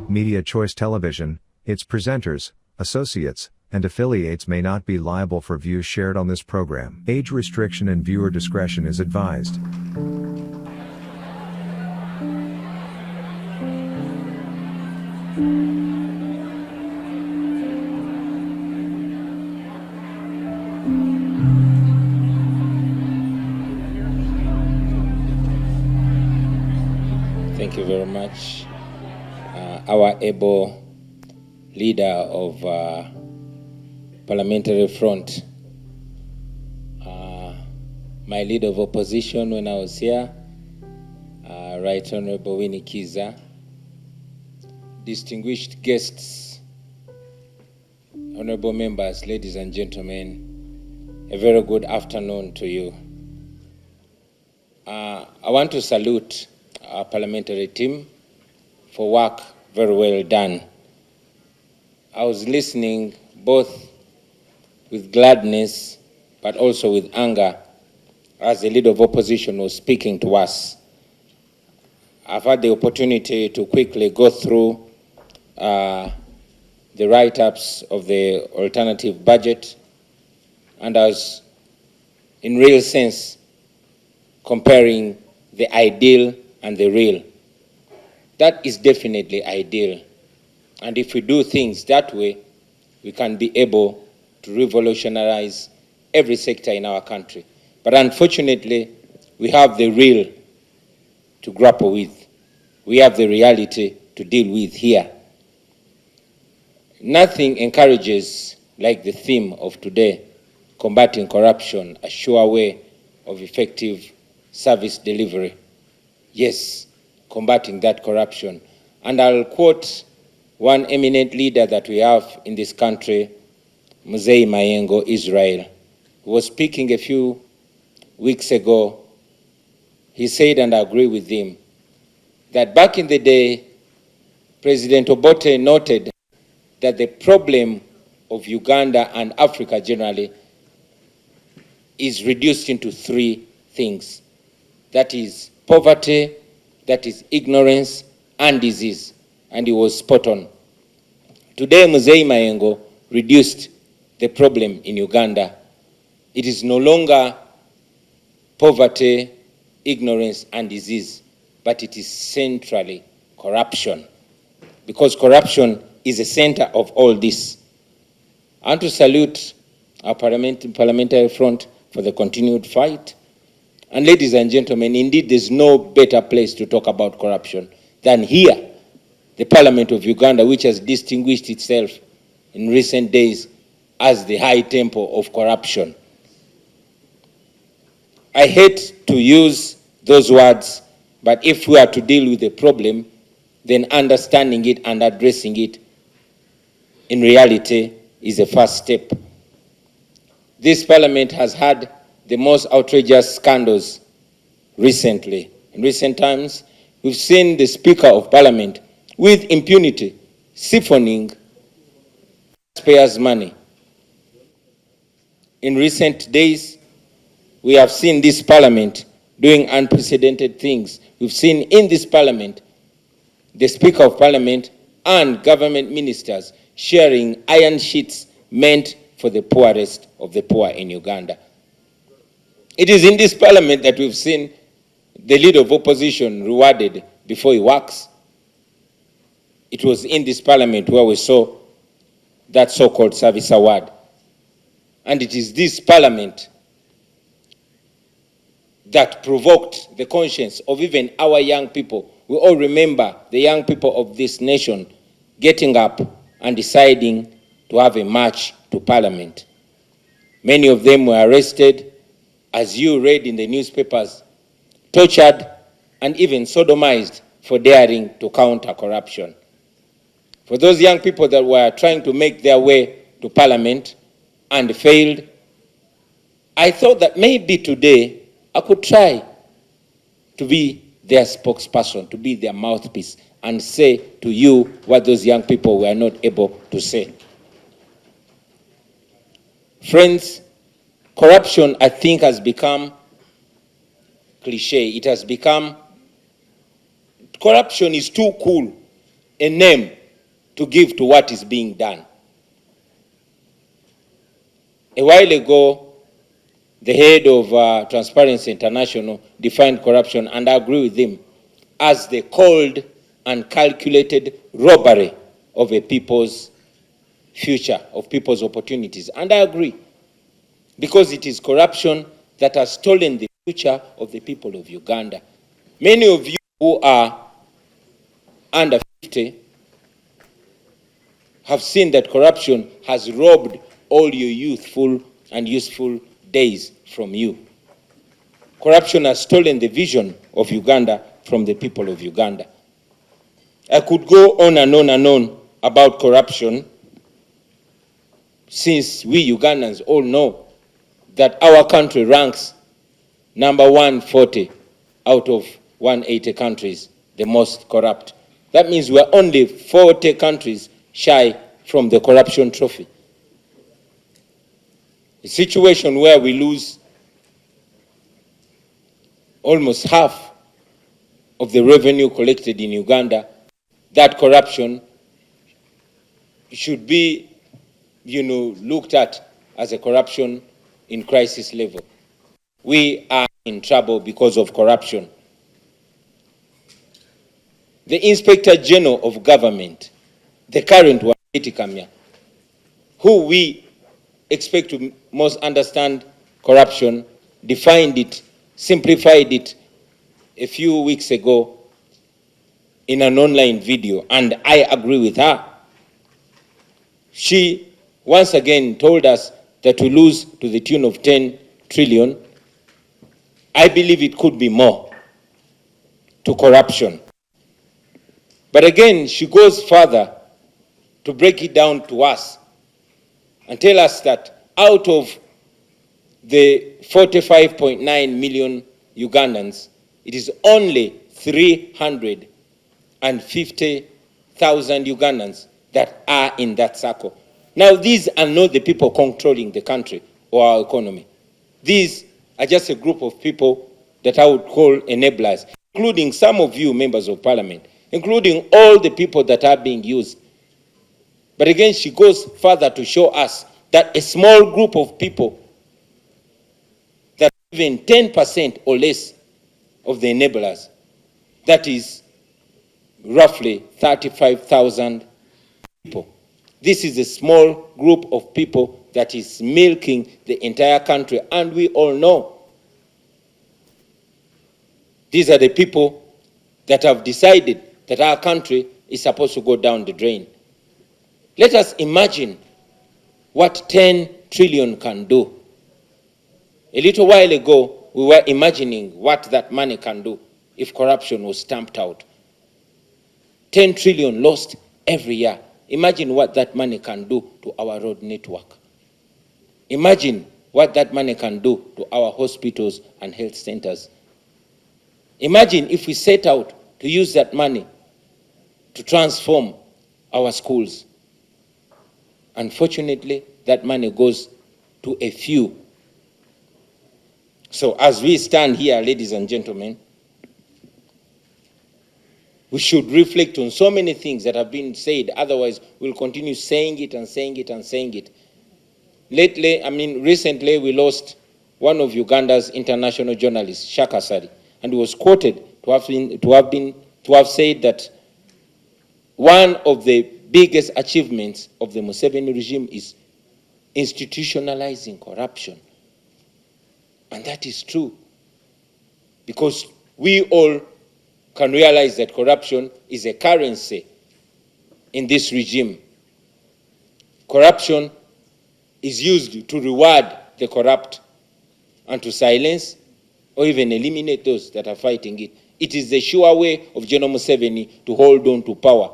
Media Choice Television, its presenters, associates, and affiliates may not be liable for views shared on this program. Age restriction and viewer discretion is advised. Thank you very much. Our able leader of Parliamentary Front, my leader of opposition when I was here, Right Honorable Winnie Kiza, distinguished guests, honorable members, ladies and gentlemen, a very good afternoon to you. I want to salute our parliamentary team for work very well done. I was listening both with gladness but also with anger as the leader of opposition was speaking to us. I've had the opportunity to quickly go through the write-ups of the alternative budget, and I was, in real sense, comparing the ideal and the real. That is definitely ideal. And if we do things that way, we can be able to revolutionize every sector in our country. But unfortunately, we have the real to grapple with. We have the reality to deal with here. Nothing encourages, like the theme of today, combating corruption, a sure way of effective service delivery. Yes, combating that corruption. And I'll quote one eminent leader that we have in this country, Museveni Mayengo, Israel, who was speaking a few weeks ago. He said, and I agree with him, that back in the day, President Obote noted that the problem of Uganda and Africa generally is reduced into three things. That is poverty, that is ignorance, and disease. And he was spot on. Today, Museveni Mayengo reduced the problem in Uganda. It is no longer poverty, ignorance, and disease, but it is centrally corruption, because corruption is the center of all this. I want to salute our Parliamentary Front for the continued fight. And ladies and gentlemen, indeed, there's no better place to talk about corruption than here, the Parliament of Uganda, which has distinguished itself in recent days as the high temple of corruption. I hate to use those words, but if we are to deal with the problem, then understanding it and addressing it in reality is the first step. This Parliament has had the most outrageous scandals recently. In recent times, we've seen the Speaker of Parliament with impunity siphoning taxpayers' money. In recent days, we have seen this Parliament doing unprecedented things. We've seen in this Parliament the Speaker of Parliament and government ministers sharing iron sheets meant for the poorest of the poor in Uganda. It is in this Parliament that we've seen the leader of opposition rewarded before he works. It was in this Parliament where we saw that so-called service award. And it is this Parliament that provoked the conscience of even our young people. We all remember the young people of this nation getting up and deciding to have a march to Parliament. Many of them were arrested, as you read in the newspapers, tortured, and even sodomized for daring to counter corruption. For those young people that were trying to make their way to Parliament and failed, I thought that maybe today I could try to be their spokesperson, to be their mouthpiece, and say to you what those young people were not able to say. Friends, corruption, I think, has become cliche. It has become corruption is too cool a name to give to what is being done. A while ago, the head of Transparency International defined corruption, and I agree with him, as the cold and calculated robbery of a people's future, of people's opportunities. And I agree, because it is corruption that has stolen the future of the people of Uganda. Many of you who are under 50 have seen that corruption has robbed all your youthful and useful days from you. Corruption has stolen the vision of Uganda from the people of Uganda. I could go on and on and on about corruption, since we Ugandans all know that our country ranks number 140 out of 180 countries, the most corrupt. That means we're only 40 countries shy from the corruption trophy. A situation where we lose almost half of the revenue collected in Uganda. That corruption should be, looked at as a corruption in crisis level. We are in trouble because of corruption. The Inspector General of Government, the current one, who we expect to most understand corruption, defined it, simplified it a few weeks ago in an online video, and I agree with her. She once again told us that we lose to the tune of 10 trillion. I believe it could be more to corruption. But again, she goes further to break it down to us and tell us that out of the 45.9 million Ugandans, it is only 350,000 Ugandans that are in that circle. Now, these are not the people controlling the country or our economy. These are just a group of people that I would call enablers, including some of you members of parliament, including all the people that are being used. But again, she goes further to show us that a small group of people, that even 10% or less of the enablers, that is roughly 35,000 people. This is a small group of people that is milking the entire country, and we all know these are the people that have decided that our country is supposed to go down the drain. Let us imagine what 10 trillion can do. A little while ago, we were imagining what that money can do if corruption was stamped out. 10 trillion lost every year. Imagine what that money can do to our road network. Imagine what that money can do to our hospitals and health centers. Imagine if we set out to use that money to transform our schools. Unfortunately, that money goes to a few. So as we stand here, ladies and gentlemen, we should reflect on so many things that have been said. Otherwise, we'll continue saying it and saying it and saying it. Recently, we lost one of Uganda's international journalists, Shaka Sari, and he was quoted to have said that one of the biggest achievements of the Museveni regime is institutionalizing corruption. And that is true, because we all can realize that corruption is a currency in this regime. Corruption is used to reward the corrupt and to silence or even eliminate those that are fighting it. It is the sure way of General Museveni to hold on to power.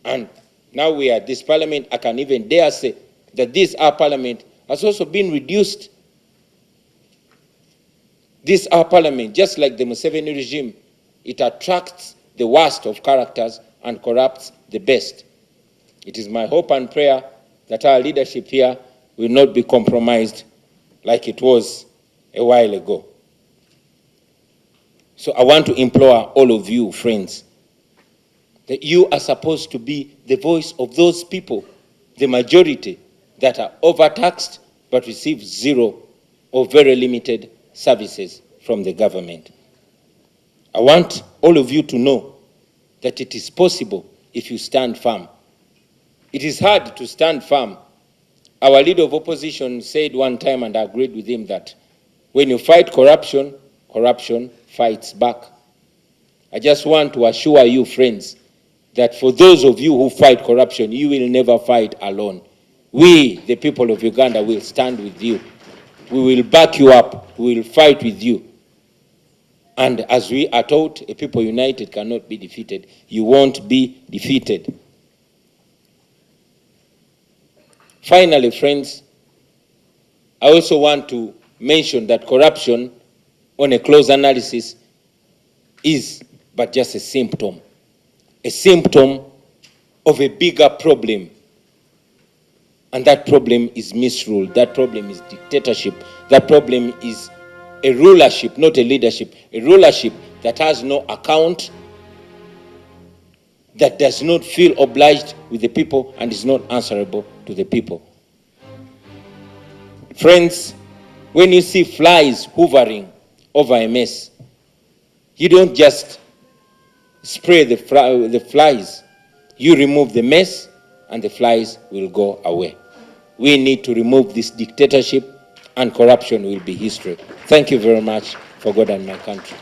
And now we are at this parliament, I can even dare say that this our parliament has also been reduced. This our parliament, just like the Museveni regime, it attracts the worst of characters and corrupts the best. It is my hope and prayer that our leadership here will not be compromised like it was a while ago. So I want to implore all of you, friends, that you are supposed to be the voice of those people, the majority, that are overtaxed but receive zero or very limited services from the government. I want all of you to know that it is possible if you stand firm. It is hard to stand firm. Our leader of opposition said one time, and I agreed with him, that when you fight corruption, corruption fights back. I just want to assure you, friends, that for those of you who fight corruption, you will never fight alone. We, the people of Uganda, will stand with you. We will back you up. We will fight with you. And as we are taught, a people united cannot be defeated. You won't be defeated. Finally, friends, I also want to mention that corruption, on a close analysis, is but just a symptom of a bigger problem. And that problem is misrule. That problem is dictatorship. That problem is a rulership, not a leadership. A rulership that has no account, that does not feel obliged with the people and is not answerable to the people. Friends, when you see flies hovering over a mess, you don't just spray the flies. You remove the mess and the flies will go away. We need to remove this dictatorship and corruption will be history. Thank you very much. For God and my country.